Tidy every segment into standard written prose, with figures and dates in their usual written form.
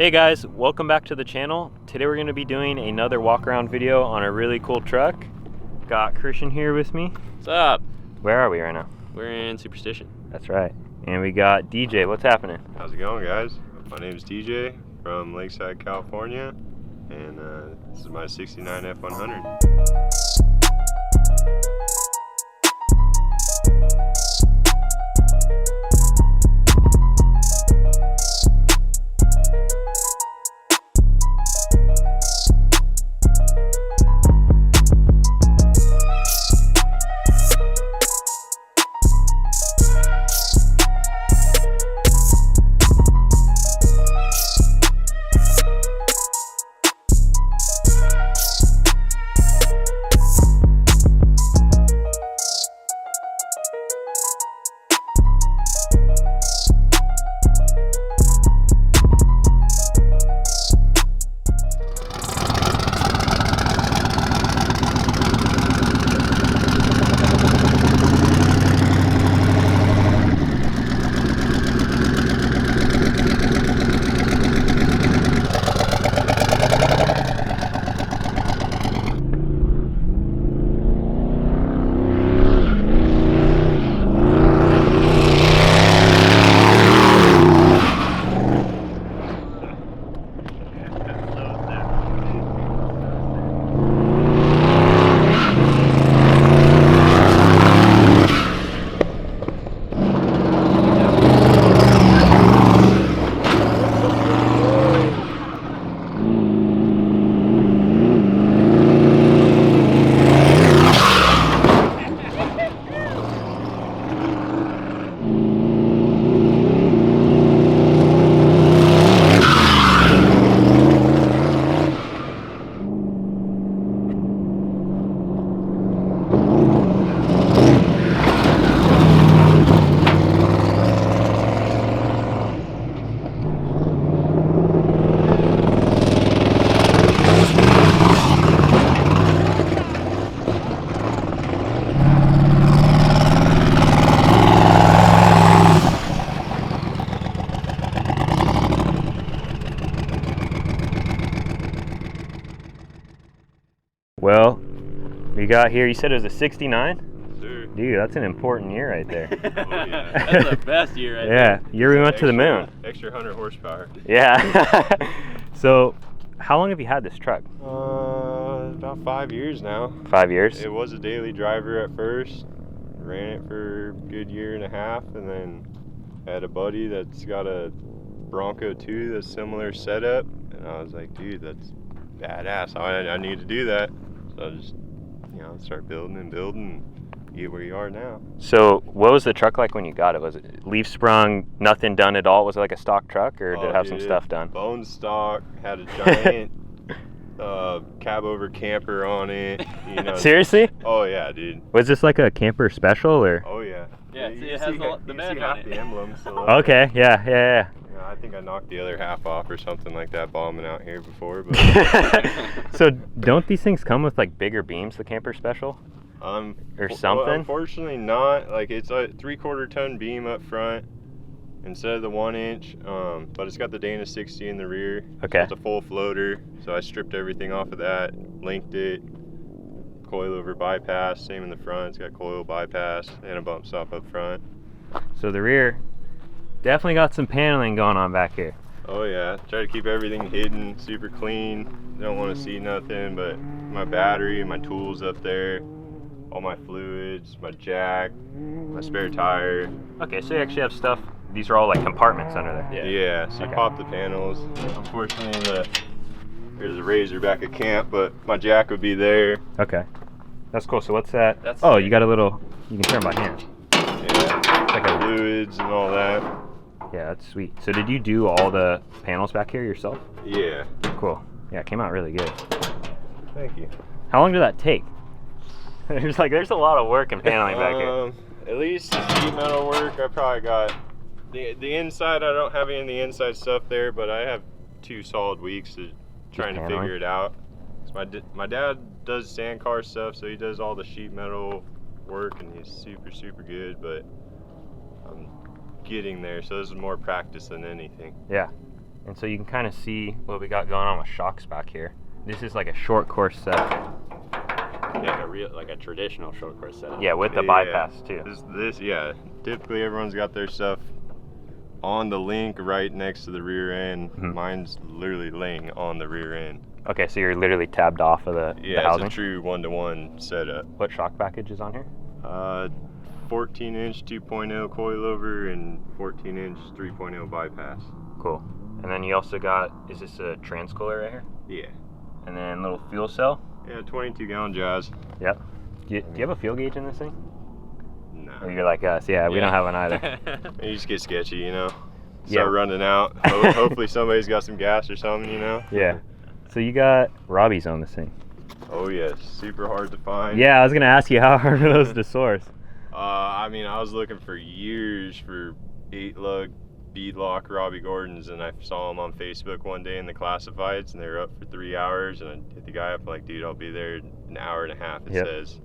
Hey guys, welcome back to the channel. Today we're going to be doing another walk around video on a really cool truck. Got Christian here with me. What's up? Where are we right now? We're in Superstition. That's right. And we got DJ. What's happening? How's it going, guys? My name is Dejay from Lakeside, California, and this is my 69 F100. Well, we got here, you said it was a 69? Sir. Dude, that's an important year right there. Oh, yeah. That's the best year right Yeah, year we went to the moon. Extra 100 horsepower. Yeah. So, how long have you had this truck? About 5 years now. 5 years? It was a daily driver at first. Ran it for a good year and a half, and then had a buddy that's got a Bronco 2 that's similar setup, and I was like, dude, that's badass. I need to do that. So I just, start building and get where you are now. So, what was the truck like when you got it? Was it leaf sprung, nothing done at all? Was it like a stock truck, or did it have some stuff done? Bone stock, had a giant cab over camper on it. Seriously? Oh yeah, dude. Was this like a camper special, or? Oh yeah. Yeah, You it has see the badge on half it. the emblem. So Okay, yeah. I think I knocked the other half off or something like that bombing out here before. But So, don't these things come with like bigger beams, the camper special? Or something? Well, unfortunately not. Like, it's a 3/4 ton beam up front instead of the 1 inch, but it's got the Dana 60 in the rear. Okay. So it's a full floater, so I stripped everything off of that, linked it, coilover bypass, same in the front. It's got coil bypass and a bump stop up front. So the rear definitely got some paneling going on back here. Oh yeah, try to keep everything hidden, super clean. Don't want to see nothing but my battery, my tools up there, all my fluids, my jack, my spare tire. Okay, so you actually have stuff. These are all like compartments under there. Yeah, so you Okay. pop the panels. Unfortunately, there's a razor back at camp, but my jack would be there. Okay. That's cool. So what's that? That's Oh, sick. you got a little, you can turn by hand. Yeah, Like a, fluids and all that. yeah, that's sweet. So did you do all the panels back here yourself? Yeah. Cool. Yeah, it came out really good. Thank you. How long did that take? There's a lot of work in paneling back here. At least the sheet metal work, I probably got the inside. I don't have any of the inside stuff there, but I have 2 solid weeks of trying to paneling? figure it out. 'Cause my dad does sand car stuff, so he does all the sheet metal work, and he's super good. But I'm getting there, so this is more practice than anything. Yeah. And so you can kind of see what we got going on with shocks back here. This is like a short course set. Yeah, like a traditional short course setup. Yeah, with the bypass too. Yeah. Typically everyone's got their stuff on the link right next to the rear end. Mine's literally laying on the rear end. Okay, so you're literally tabbed off of the housing? It's a true one-to-one setup. What shock package is on here? 14-inch 2.0 coilover and 14-inch 3.0 bypass. Cool. And then you also got, is this a transcooler right here? Yeah. And then little fuel cell? Yeah, 22-gallon Jazz. Yep. Do you have a fuel gauge in this thing? No. Or you're like us? Yeah, we don't have one either. You just get sketchy, you know? Start running out. Hopefully somebody's got some gas or something, you know? Yeah. So you got Robbie's on this thing. Oh yes, super hard to find. Yeah, I was gonna ask you, how hard are those to source? I mean, I was looking for years for 8-lug beadlock Robbie Gordons, and I saw them on Facebook one day in the classifieds, and they were up for 3 hours, and I hit the guy up like, dude, I'll be there in an hour and a half, it says.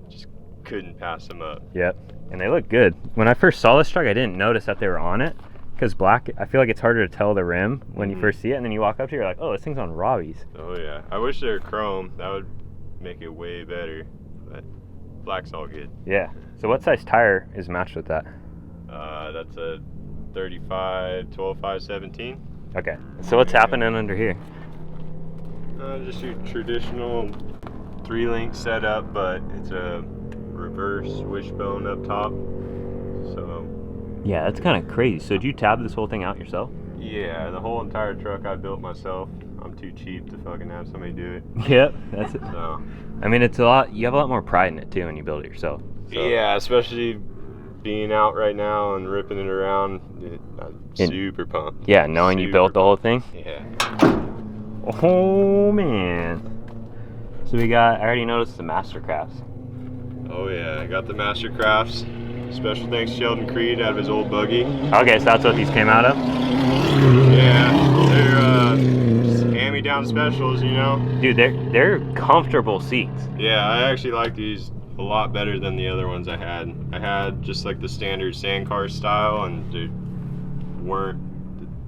Just couldn't pass them up. Yep, and they look good. When I first saw this truck, I didn't notice that they were on it, because black, I feel like it's harder to tell the rim when you first see it, and then you walk up to it, you're like, oh, this thing's on Robbie's. Oh yeah, I wish they were chrome. That would make it way better, but black's all good. Yeah, so what size tire is matched with that? That's a 35, 12.5, 17. Okay, so what's happening under here? Just your traditional 3-link setup, but it's a reverse wishbone up top. So yeah, that's kind of crazy. So did you tab this whole thing out yourself? yeah, the whole entire truck I built myself. I'm too cheap to fucking have somebody do it. Yep, that's it. So I mean, it's a lot. You have a lot more pride in it too when you build it yourself. So. Yeah, especially being out right now and ripping it around. I'm super pumped. Yeah, knowing you built the whole thing. Yeah. Oh man. So we got. I already noticed the Mastercrafts. Oh yeah, I got the Mastercrafts. Special thanks to Sheldon Creed out of his old buggy. Okay, so that's what these came out of? Yeah, they're just hand-me-down specials, you know? Dude, they're comfortable seats. Yeah, I actually like these a lot better than the other ones I had. I had just like the standard sandcar style, and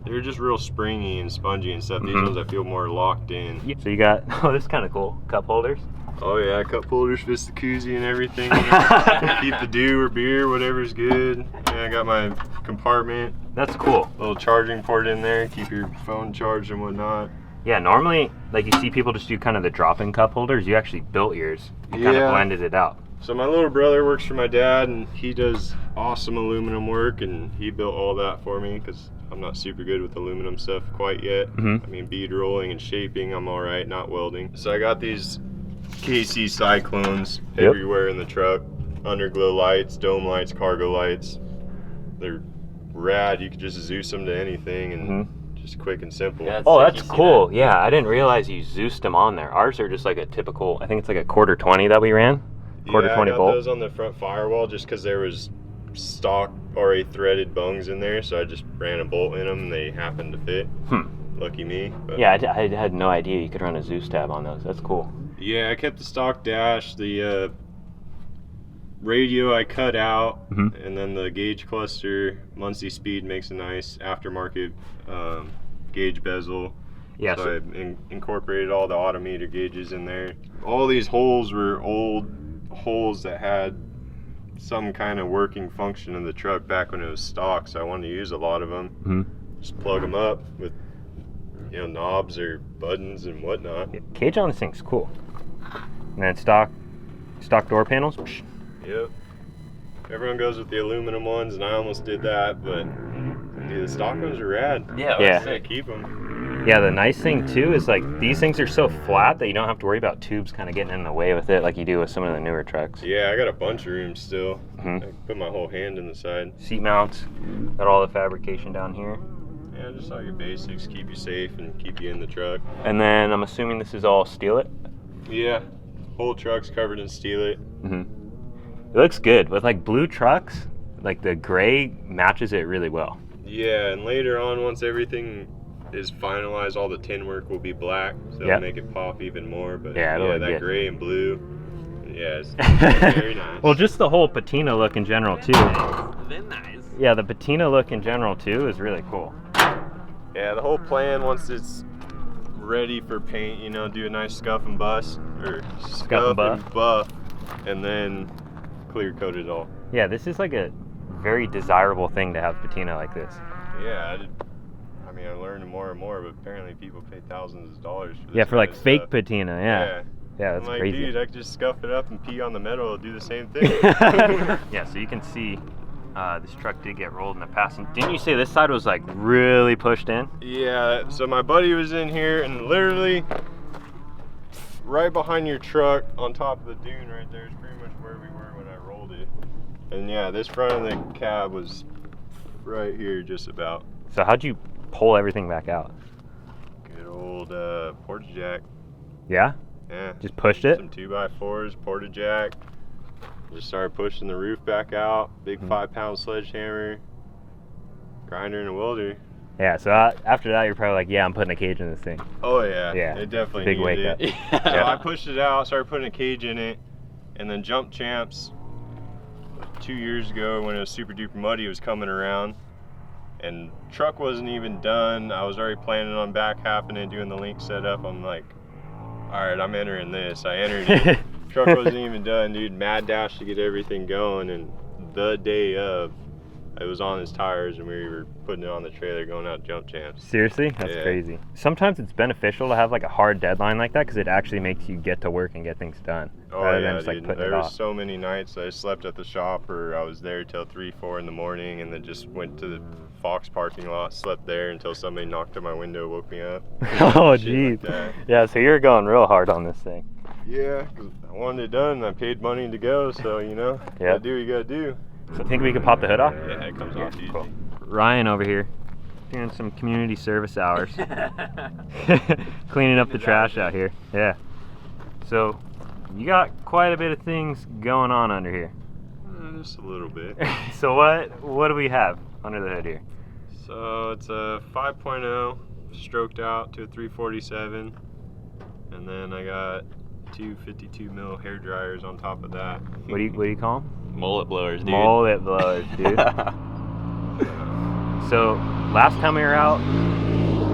they're just real springy and spongy and stuff. These ones I feel more locked in. Yeah. So you got, oh, this is kind of cool, cup holders. Oh yeah, cup holders, fits the koozie and everything. You know? Keep the dew or beer, whatever's good. Yeah, I got my compartment. That's cool. Little charging port in there, keep your phone charged and whatnot. Yeah, normally, like you see people just do kind of the drop-in cup holders. You actually built yours and kind of blended it out. So my little brother works for my dad, and he does awesome aluminum work, and he built all that for me because I'm not super good with aluminum stuff quite yet. I mean, bead rolling and shaping, I'm all right, not welding. So I got these KC Cyclones everywhere in the truck. Underglow lights, dome lights, cargo lights. They're rad. You could just Zeus them to anything and just quick and simple. Yeah, oh, that's cool. Yeah, I didn't realize you Zeused them on there. Ours are just like a typical, I think it's like a quarter 20 that we ran. Quarter 20 I got bolt. those on the front firewall just because there was stock already threaded bungs in there, so I just ran a bolt in them and they happened to fit. Lucky me. But yeah, I had no idea you could run a Zeus tab on those. That's cool. Yeah, I kept the stock dash, the radio I cut out, and then the gauge cluster. Muncie Speed makes a nice aftermarket gauge bezel. Yeah, so I incorporated all the autometer gauges in there. All these holes were old holes that had some kind of working function in the truck back when it was stock, so I wanted to use a lot of them. Just plug them up with, you know, knobs or buttons and whatnot. Yeah, cage on this thing's cool. And then stock door panels. Yep. Everyone goes with the aluminum ones, and I almost did that, but dude, the stock ones are rad. Yeah. Keep them. Yeah, the nice thing too is like these things are so flat that you don't have to worry about tubes kind of getting in the way with it like you do with some of the newer trucks. Yeah, I got a bunch of room still. I can put my whole hand in the side. Seat mounts, got all the fabrication down here. Yeah, just all your basics, keep you safe and keep you in the truck. And then I'm assuming this is all Steelite? Yeah, whole truck's covered in Steelite. It looks good. With like blue trucks, like the gray matches it really well. Yeah, and later on, once everything is finalized, all the tin work will be black, so it'll make it pop even more. But yeah, that good. gray and blue, yeah, it's very nice. Well, just the whole patina look in general too. Very nice. Yeah, the patina look in general too is really cool. Yeah, the whole plan, once it's ready for paint, you know, do a nice scuff and buff, and then clear coat it all. Yeah, this is like a very desirable thing to have patina like this. Yeah, I mean, I learned more and more, but apparently people pay thousands of dollars for this. Yeah, for like fake stuff. patina, yeah, that's I'm like, crazy. dude, I could just scuff it up and pee on the metal, it'll do the same thing. Yeah, so you can see this truck did get rolled in the past. And didn't you say this side was like really pushed in? Yeah, so my buddy was in here and literally right behind your truck on top of the dune right there is pretty much where we were when I rolled it. And yeah, this front of the cab was right here just about. So how'd you pull everything back out? Good old porta jack. Yeah? Yeah. Just pushed it? Some 2x4s, porta jack. Just started pushing the roof back out. Big 5-pound sledgehammer, grinder, and a welder. Yeah, so after that, you're probably like, yeah, I'm putting a cage in this thing. Oh, yeah. Yeah. It definitely Big wake needed it. up. So I pushed it out, started putting a cage in it, and then Jump Champs 2 years ago when it was super duper muddy, it was coming around. And truck wasn't even done. I was already planning on back halving it, doing the link setup. I'm like, all right, I'm entering this. I entered it. Truck wasn't even done, dude. Mad dash to get everything going, and the day of, it was on his tires, and we were putting it on the trailer going out Jump Champs. Seriously? That's crazy. Sometimes it's beneficial to have like a hard deadline like that because it actually makes you get to work and get things done. Oh rather yeah, than just, like, dude. putting There it was off. so many nights I slept at the shop, or I was there till 3, 4 in the morning, and then just went to the Fox parking lot, slept there until somebody knocked on my window, woke me up. Oh, Shit geez. like that. Yeah, so you're going real hard on this thing. Yeah, 'cause I wanted it done, and I paid money to go, so you know, Yeah. gotta do what you gotta do. So I think we could pop the hood off? Yeah, it comes off easy. Cool. Ryan over here doing some community service hours. Cleaning up the trash out here. Yeah. So you got quite a bit of things going on under here. Just a little bit. So what do we have under the hood here? So it's a 5.0 stroked out to a 347, and then I got 2 52 mil hair dryers on top of that. What do you call them? Mullet blowers, dude. Mullet blowers, dude. So last time we were out,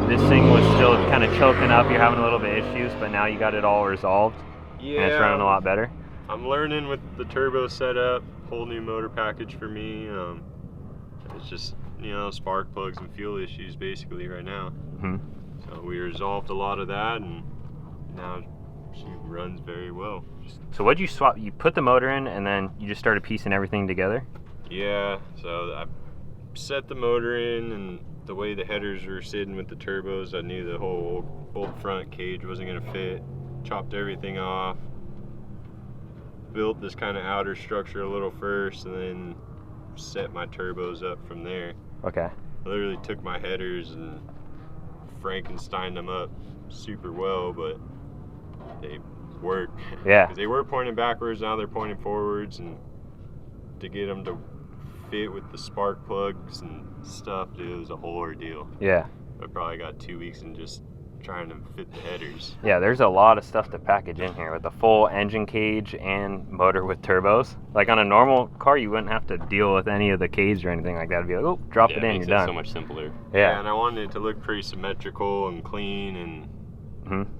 this thing was still kind of choking up. You're having a little bit of issues, but now you got it all resolved. Yeah, And it's running a lot better. I'm learning with the turbo setup, whole new motor package for me. It's just, you know, spark plugs and fuel issues basically right now. Mm-hmm. So we resolved a lot of that, and now she runs very well. So what'd you swap? You put the motor in, and then you just started piecing everything together? Yeah, so I set the motor in, and the way the headers were sitting with the turbos, I knew the whole old front cage wasn't gonna fit. Chopped everything off, built this kind of outer structure a little first, and then set my turbos up from there. Okay. I literally took my headers and Frankensteined them up super well, but they work. Yeah. Because they were pointing backwards, now they're pointing forwards, and to get them to fit with the spark plugs and stuff, dude, it was a whole ordeal. Yeah. I probably got 2 weeks in just trying to fit the headers. Yeah, there's a lot of stuff to package in here with the full engine cage and motor with turbos. Like on a normal car, you wouldn't have to deal with any of the cage or anything like that. It'd be like, oh, drop it in, makes you're done. so much simpler. Yeah. And I wanted it to look pretty symmetrical and clean, and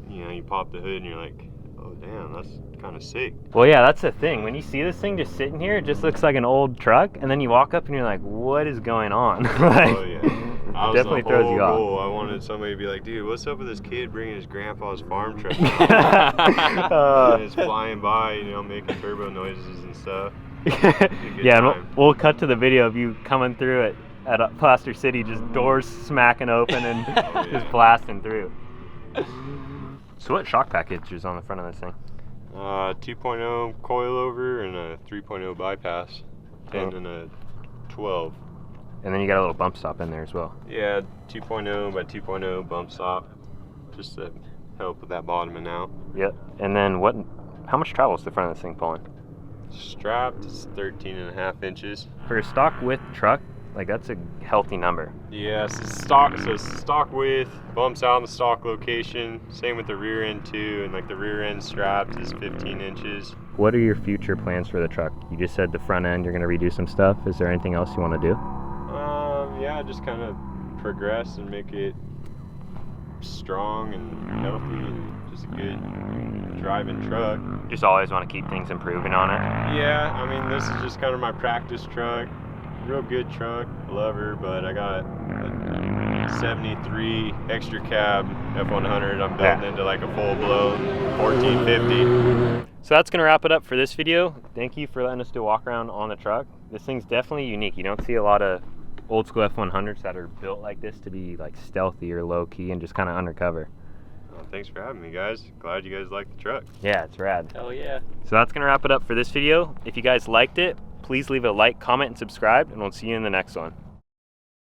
you know, you pop the hood and you're like, oh damn, that's kind of sick. Well, yeah, that's the thing. When you see this thing just sitting here, it just looks like an old truck, and then you walk up and you're like, what is going on? Like, Oh yeah. I was definitely the throws whole you off. goal. I wanted somebody to be like, dude, what's up with this kid bringing his grandpa's farm truck? And it's flying by, you know, making turbo noises and stuff. Yeah, and we'll cut to the video of you coming through it at Plaster City, just doors smacking open and just blasting through. So what shock package is on the front of this thing? 2.0 coilover and a 3.0 bypass, 10 and a 12. And then you got a little bump stop in there as well. Yeah, 2.0 by 2.0 bump stop, just to help with that bottoming out. Yep. And then how much travel is the front of this thing pulling? Strapped is 13.5 inches. For a stock width truck, like that's a healthy number. Yeah, so stock width, bumps out in the stock location. Same with the rear end too, and like the rear end strapped is 15 inches. What are your future plans for the truck? You just said the front end, you're going to redo some stuff. Is there anything else you want to do? Yeah, just kind of progress and make it strong and healthy and just a good driving truck. Just always want to keep things improving on it. Yeah, I mean, this is just kind of my practice truck. Real good truck, love her, but I got a 73 extra cab F100 I'm building into like a full-blown 1450. So that's going to wrap it up for this video. Thank you for letting us do a walk around on the truck. This thing's definitely unique. You don't see a lot of old school F100s that are built like this to be like stealthy or low key and just kind of undercover. Well, thanks for having me, guys. Glad you guys like the truck. Yeah, it's rad. Hell yeah. So that's going to wrap it up for this video. If you guys liked it, please leave a like, comment, and subscribe, and we'll see you in the next one.